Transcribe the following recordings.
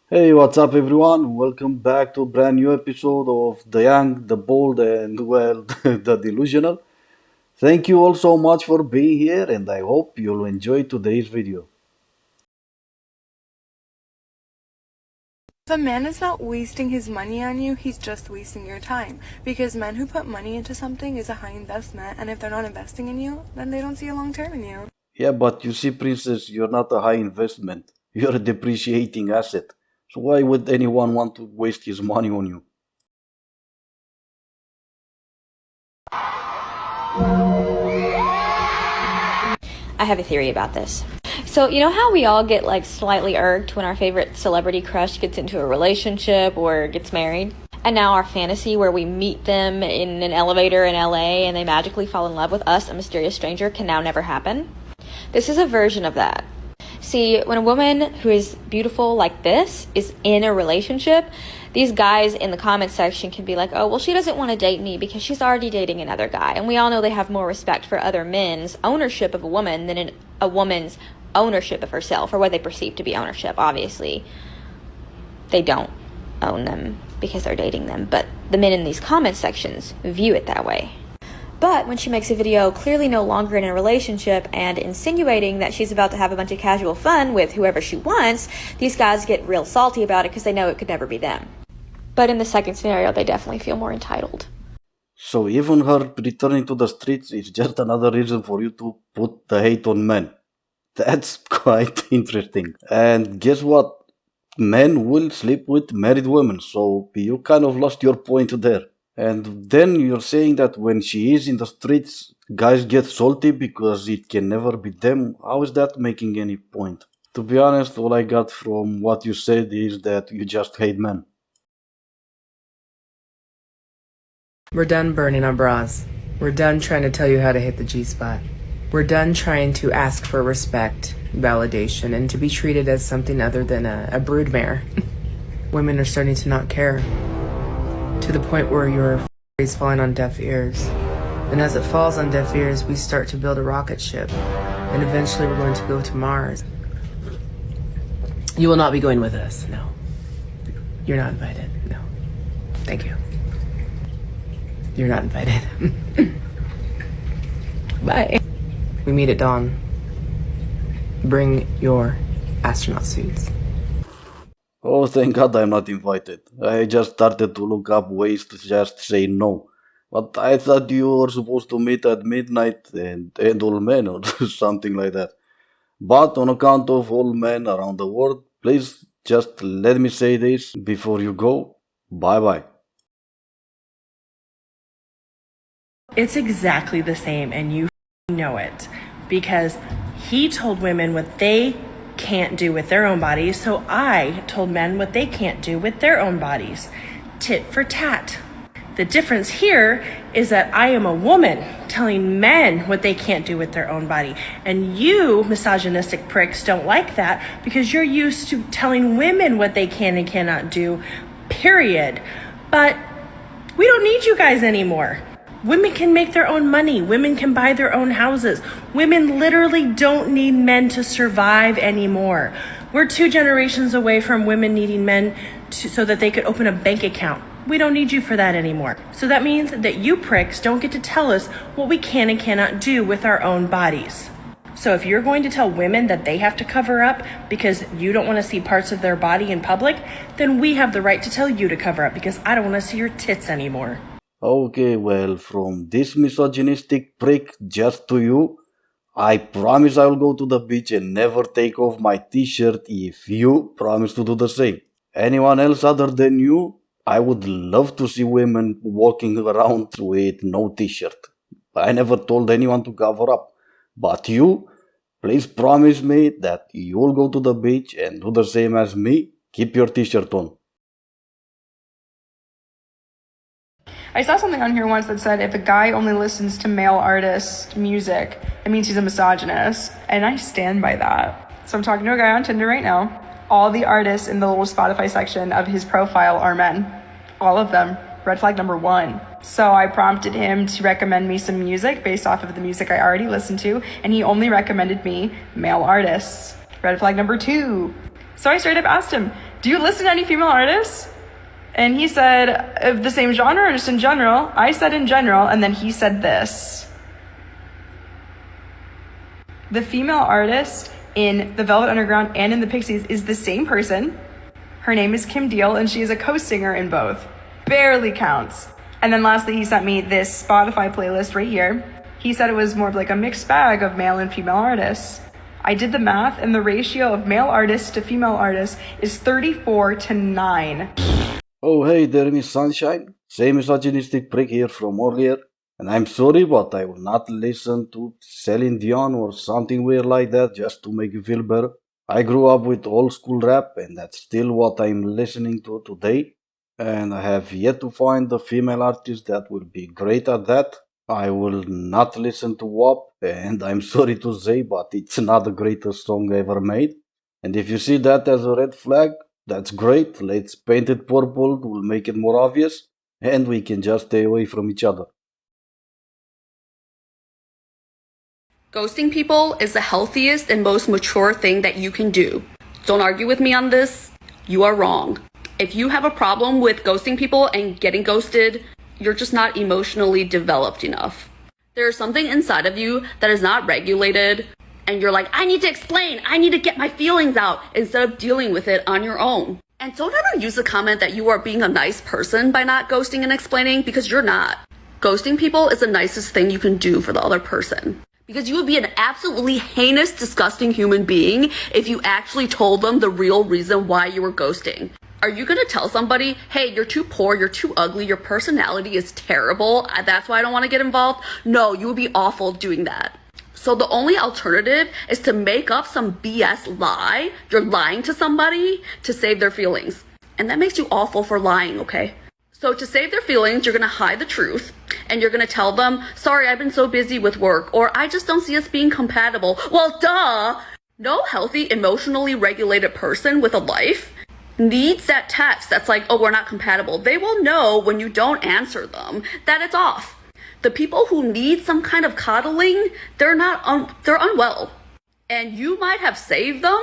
Hey, what's up, everyone? Welcome back to a brand new episode of The Young, the Bold, and well, the Delusional. Thank you all so much for being here, and I hope you'll enjoy today's video. If a man is not wasting his money on you, he's just wasting your time. Because men who put money into something is a high investment, and if they're not investing in you, then they don't see a long term in you. Yeah, but you see, Princess, you're not a high investment. You're a depreciating asset. So why would anyone want to waste his money on you? I have a theory about this. So, you know how we all get like slightly irked when our favorite celebrity crush gets into a relationship or gets married? And now our fantasy where we meet them in an elevator in LA and they magically fall in love with us, a mysterious stranger, can now never happen? This is a version of that. See, when a woman who is beautiful like this is in a relationship, these guys in the comment section can be like, oh, well, she doesn't want to date me because she's already dating another guy. And we all know they have more respect for other men's ownership of a woman than a woman's ownership of herself, or what they perceive to be ownership. Obviously, they don't own them because they're dating them. But the men in these comment sections view it that way. But when she makes a video clearly no longer in a relationship and insinuating that she's about to have a bunch of casual fun with whoever she wants, these guys get real salty about it because they know it could never be them. But in the second scenario, they definitely feel more entitled. So even her returning to the streets is just another reason for you to put the hate on men. That's quite interesting. And guess what? Men will sleep with married women, so you kind of lost your point there. And then you're saying that when she is in the streets, guys get salty because it can never be them. How is that making any point? To be honest, all I got from what you said is that you just hate men. We're done burning our bras. We're done trying to tell you how to hit the G-spot. We're done trying to ask for respect, validation, and to be treated as something other than a broodmare. Women are starting to not care, to the point where your is falling on deaf ears. And as it falls on deaf ears, we start to build a rocket ship. And eventually we're going to go to Mars. You will not be going with us, no. You're not invited, no. Thank you. You're not invited. Bye. We meet at dawn. Bring your astronaut suits. Oh, thank God I'm not invited. I just started to look up ways to just say no. But I thought you were supposed to meet at midnight and end all men or something like that. But on account of all men around the world, please just let me say this before you go. Bye bye. It's exactly the same, and you know it, because he told women what they can't do with their own bodies, so I told men what they can't do with their own bodies. Tit for tat. The difference here is that I am a woman telling men what they can't do with their own body. And you, misogynistic pricks, don't like that because you're used to telling women what they can and cannot do, period. But we don't need you guys anymore. Women can make their own money. Women can buy their own houses. Women literally don't need men to survive anymore. We're 2 generations away from women needing men so that they could open a bank account. We don't need you for that anymore. So that means that you pricks don't get to tell us what we can and cannot do with our own bodies. So if you're going to tell women that they have to cover up because you don't want to see parts of their body in public, then we have the right to tell you to cover up because I don't want to see your tits anymore. Okay, well, from this misogynistic prick just to you, I promise I'll go to the beach and never take off my t-shirt if you promise to do the same. Anyone else other than you, I would love to see women walking around with no t-shirt. I never told anyone to cover up. But you, please promise me that you'll go to the beach and do the same as me. Keep your t-shirt on. I saw something on here once that said if a guy only listens to male artist music, it means he's a misogynist. And I stand by that. So I'm talking to a guy on Tinder right now. All the artists in the little Spotify section of his profile are men. All of them. Red flag number 1. So I prompted him to recommend me some music based off of the music I already listened to, and he only recommended me male artists. Red flag number 2. So I straight up asked him, do you listen to any female artists? And he said, of the same genre or just in general? I said in general, and then he said this. The female artist in the Velvet Underground and in the Pixies is the same person. Her name is Kim Deal, and she is a co-singer in both. Barely counts. And then lastly, he sent me this Spotify playlist right here. He said it was more of like a mixed bag of male and female artists. I did the math, and the ratio of male artists to female artists is 34-9. Oh hey there, Miss Sunshine. Same misogynistic prick here from earlier. And I'm sorry, but I will not listen to Celine Dion or something weird like that just to make you feel better. I grew up with old school rap, and that's still what I'm listening to today. And I have yet to find a female artist that will be great at that. I will not listen to WAP, and I'm sorry to say, but it's not the greatest song ever made. And if you see that as a red flag, that's great. Let's paint it purple, we'll make it more obvious, and we can just stay away from each other. Ghosting people is the healthiest and most mature thing that you can do. Don't argue with me on this. You are wrong. If you have a problem with ghosting people and getting ghosted, you're just not emotionally developed enough. There's something inside of you that is not regulated, and you're like, I need to explain, I need to get my feelings out, instead of dealing with it on your own. And don't ever use the comment that you are being a nice person by not ghosting and explaining, because you're not. Ghosting people is the nicest thing you can do for the other person. Because you would be an absolutely heinous, disgusting human being if you actually told them the real reason why you were ghosting. Are you gonna tell somebody, hey, you're too poor, you're too ugly, your personality is terrible, that's why I don't wanna get involved? No, you would be awful doing that. So the only alternative is to make up some BS lie. You're lying to somebody to save their feelings. And that makes you awful for lying, okay? So to save their feelings, you're gonna hide the truth, and you're gonna tell them, sorry, I've been so busy with work, or I just don't see us being compatible. Well, duh! No healthy, emotionally regulated person with a life needs that text that's like, oh, we're not compatible. They will know when you don't answer them that it's off. The people who need some kind of coddling, they're unwell. And you might have saved them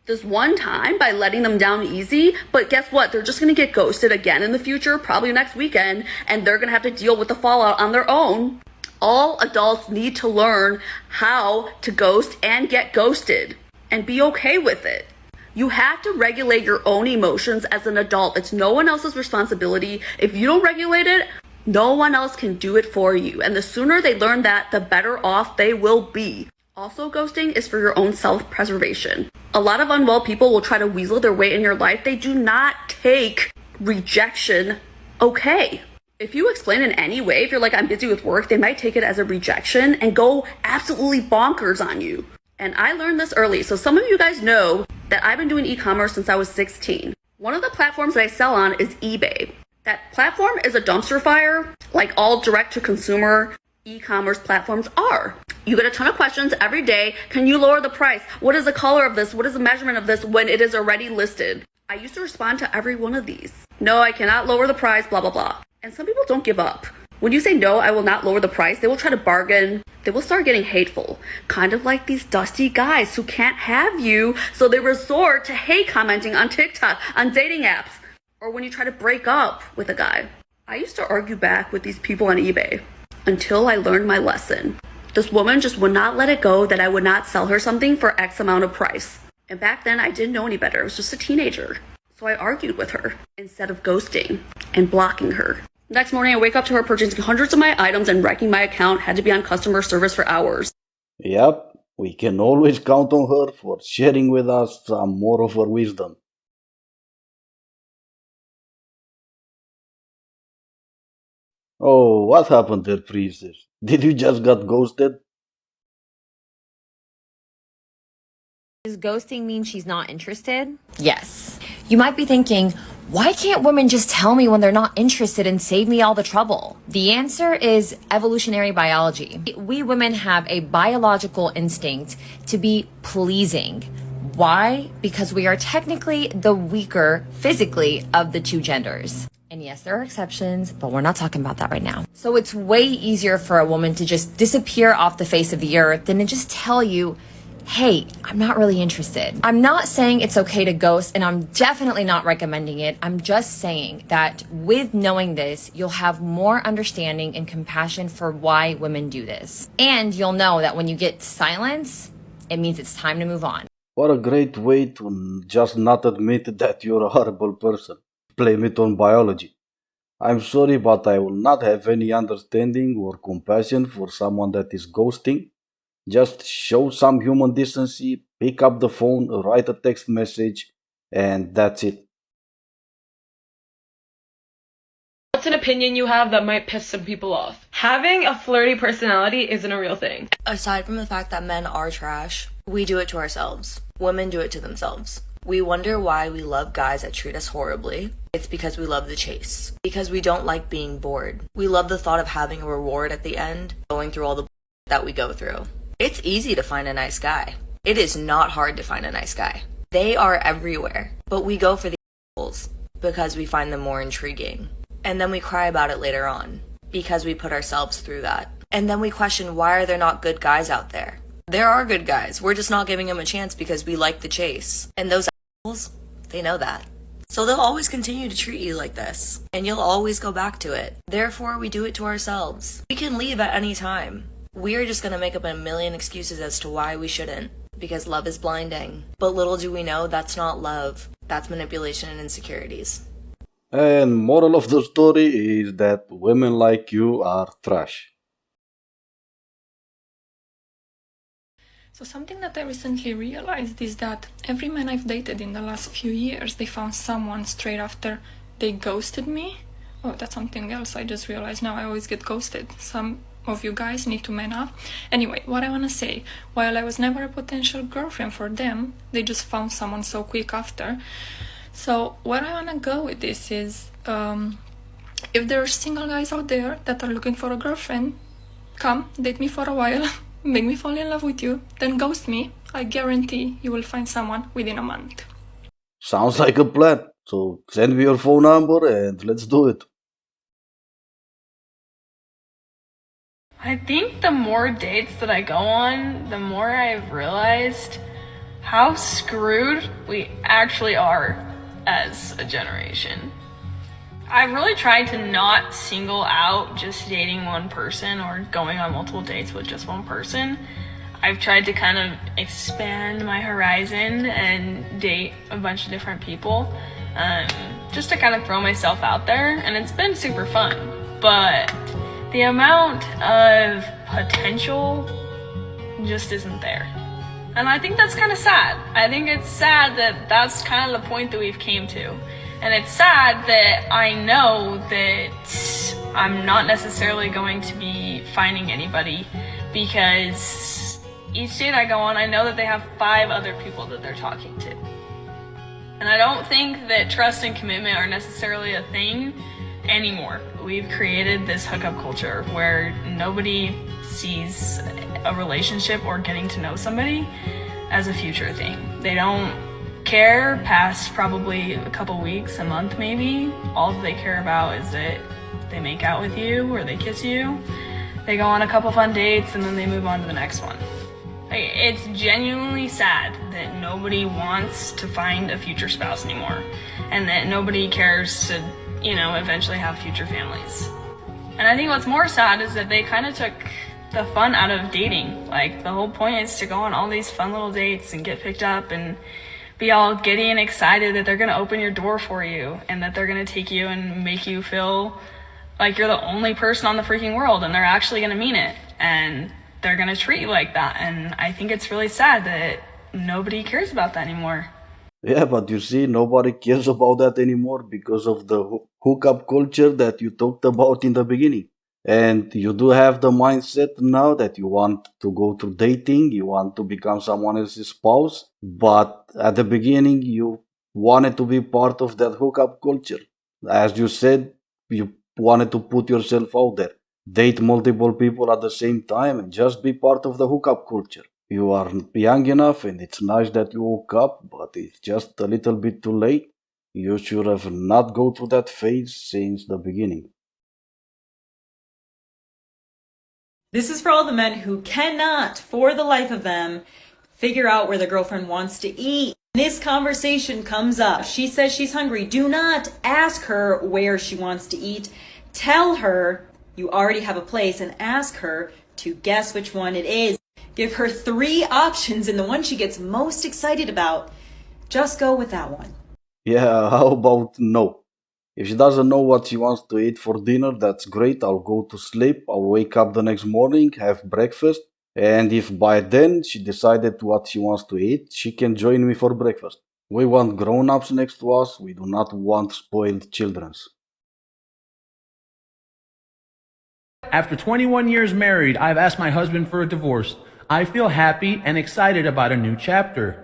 this one time by letting them down easy, but guess what? They're just gonna get ghosted again in the future, probably next weekend, and they're gonna have to deal with the fallout on their own. All adults need to learn how to ghost and get ghosted and be okay with it. You have to regulate your own emotions as an adult. It's no one else's responsibility. If you don't regulate it, no one else can do it for you. And the sooner they learn that, the better off they will be. Also, ghosting is for your own self-preservation. A lot of unwell people will try to weasel their way in your life. They do not take rejection okay. If you explain in any way, if you're like, I'm busy with work, they might take it as a rejection and go absolutely bonkers on you. And I learned this early. So some of you guys know that I've been doing e-commerce since I was 16. One of the platforms that I sell on is eBay. That platform is a dumpster fire, like all direct-to-consumer e-commerce platforms are. You get a ton of questions every day. Can you lower the price? What is the color of this? What is the measurement of this when it is already listed? I used to respond to every one of these. No, I cannot lower the price, blah, blah, blah. And some people don't give up. When you say, no, I will not lower the price, they will try to bargain. They will start getting hateful. Kind of like these dusty guys who can't have you, so they resort to hate commenting on TikTok, on dating apps, or when you try to break up with a guy. I used to argue back with these people on eBay until I learned my lesson. This woman just would not let it go that I would not sell her something for X amount of price. And back then I didn't know any better. I was just a teenager. So I argued with her instead of ghosting and blocking her. Next morning, I wake up to her purchasing hundreds of my items and wrecking my account. Had to be on customer service for hours. Yep, we can always count on her for sharing with us some more of her wisdom. Oh, what happened there, priestess? Did you just got ghosted? Does ghosting mean she's not interested? Yes. You might be thinking, why can't women just tell me when they're not interested and save me all the trouble? The answer is evolutionary biology. We women have a biological instinct to be pleasing. Why? Because we are technically the weaker physically of the two genders. And yes, there are exceptions, but we're not talking about that right now. So it's way easier for a woman to just disappear off the face of the earth than to just tell you, hey, I'm not really interested. I'm not saying it's okay to ghost, and I'm definitely not recommending it. I'm just saying that with knowing this, you'll have more understanding and compassion for why women do this. And you'll know that when you get silence, it means it's time to move on. What a great way to just not admit that you're a horrible person. Blame it on biology. I'm sorry, but I will not have any understanding or compassion for someone that is ghosting. Just show some human decency, pick up the phone, write a text message, and that's it. What's an opinion you have that might piss some people off? Having a flirty personality isn't a real thing. Aside from the fact that men are trash, we do it to ourselves. Women do it to themselves. We wonder why we love guys that treat us horribly. It's because we love the chase. Because we don't like being bored. We love the thought of having a reward at the end, going through all the that we go through. It's easy to find a nice guy. It is not hard to find a nice guy. They are everywhere. But we go for the assholes because we find them more intriguing. And then we cry about it later on because we put ourselves through that. And then we question, why are there not good guys out there? There are good guys. We're just not giving them a chance because we like the chase. And those assholes, they know that. So they'll always continue to treat you like this. And you'll always go back to it. Therefore, we do it to ourselves. We can leave at any time. We are just going to make up a million excuses as to why we shouldn't. Because love is blinding. But little do we know that's not love. That's manipulation and insecurities. And moral of the story is that women like you are trash. So something that I recently realized is that every man I've dated in the last few years, they found someone straight after they ghosted me. Oh, that's something else I just realized now. I always get ghosted. Some of you guys need to man up. Anyway, what I want to say, while I was never a potential girlfriend for them, they just found someone so quick after. So where I want to go with this is, if there are single guys out there that are looking for a girlfriend, come, date me for a while, make me fall in love with you, then ghost me. I guarantee you will find someone within a month. Sounds like a plan. So send me your phone number and let's do it. I think the more dates that I go on, the more I've realized how screwed we actually are as a generation. I've really tried to not single out just dating one person or going on multiple dates with just one person. I've tried to kind of expand my horizon and date a bunch of different people, just to kind of throw myself out there, and it's been super fun. But the amount of potential just isn't there. And I think that's kind of sad. I think it's sad that that's kind of the point that we've came to. And it's sad that I know that I'm not necessarily going to be finding anybody, because each date I go on, I know that they have 5 other people that they're talking to. And I don't think that trust and commitment are necessarily a thing anymore. We've created this hookup culture where nobody sees a relationship or getting to know somebody as a future thing. They don't care past probably a couple weeks, a month maybe. All that they care about is that they make out with you or they kiss you. They go on a couple fun dates and then they move on to the next one. It's genuinely sad that nobody wants to find a future spouse anymore, and that nobody cares to, eventually have future families. And I think what's more sad is that they kind of took the fun out of dating. Like, the whole point is to go on all these fun little dates and get picked up and be all giddy and excited that they're going to open your door for you and that they're going to take you and make you feel like you're the only person on the freaking world, and they're actually going to mean it, and they're going to treat you like that. And I think it's really sad that nobody cares about that anymore. Yeah, but you see, nobody cares about that anymore because of the hookup culture that you talked about in the beginning. And you do have the mindset now that you want to go through dating, you want to become someone else's spouse, but at the beginning you wanted to be part of that hookup culture. As you said, you wanted to put yourself out there, date multiple people at the same time, and just be part of the hookup culture. You are young enough, and it's nice that you woke up, but it's just a little bit too late. You should have not go through that phase since the beginning. This is for all the men who cannot, for the life of them, Figure out where the girlfriend wants to eat. This conversation comes up. She says she's hungry. Do not ask her where she wants to eat. Tell her you already have a place and ask her to guess which one it is. Give her 3 options and the one she gets most excited about, just go with that one. Yeah, how about no? If she doesn't know what she wants to eat for dinner, that's great. I'll go to sleep. I'll wake up the next morning, have breakfast. And if by then she decided what she wants to eat, she can join me for breakfast. We want grown-ups next to us. We do not want spoiled children. After 21 years married, I've asked my husband for a divorce. I feel happy and excited about a new chapter.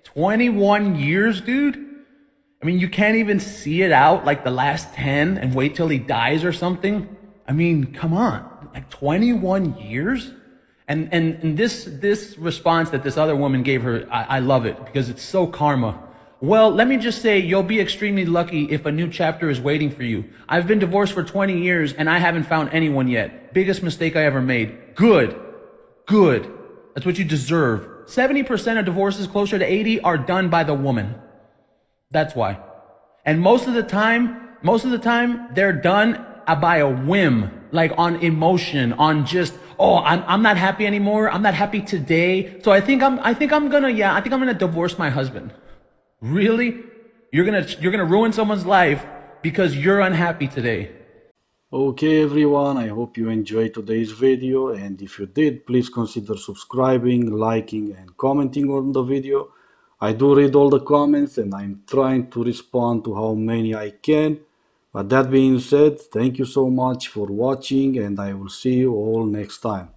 21 years, dude? I mean, you can't even see it out like the last 10 and wait till he dies or something? I mean, come on. Like 21 years? And this response that this other woman gave her, I love it because it's so karma. Well, let me just say, you'll be extremely lucky if a new chapter is waiting for you. I've been divorced for 20 years and I haven't found anyone yet. Biggest mistake I ever made. Good. That's what you deserve. 70% of divorces closer to 80 are done by the woman. That's why. And most of the time, they're done by a whim, like on emotion, on just, oh, I'm not happy anymore. I'm not happy today. So I think I'm gonna divorce my husband. Really? You're gonna ruin someone's life because you're unhappy today. Okay everyone, I hope you enjoyed today's video, and if you did, please consider subscribing, liking and commenting on the video. I do read all the comments and I'm trying to respond to how many I can. But that being said, thank you so much for watching and I will see you all next time.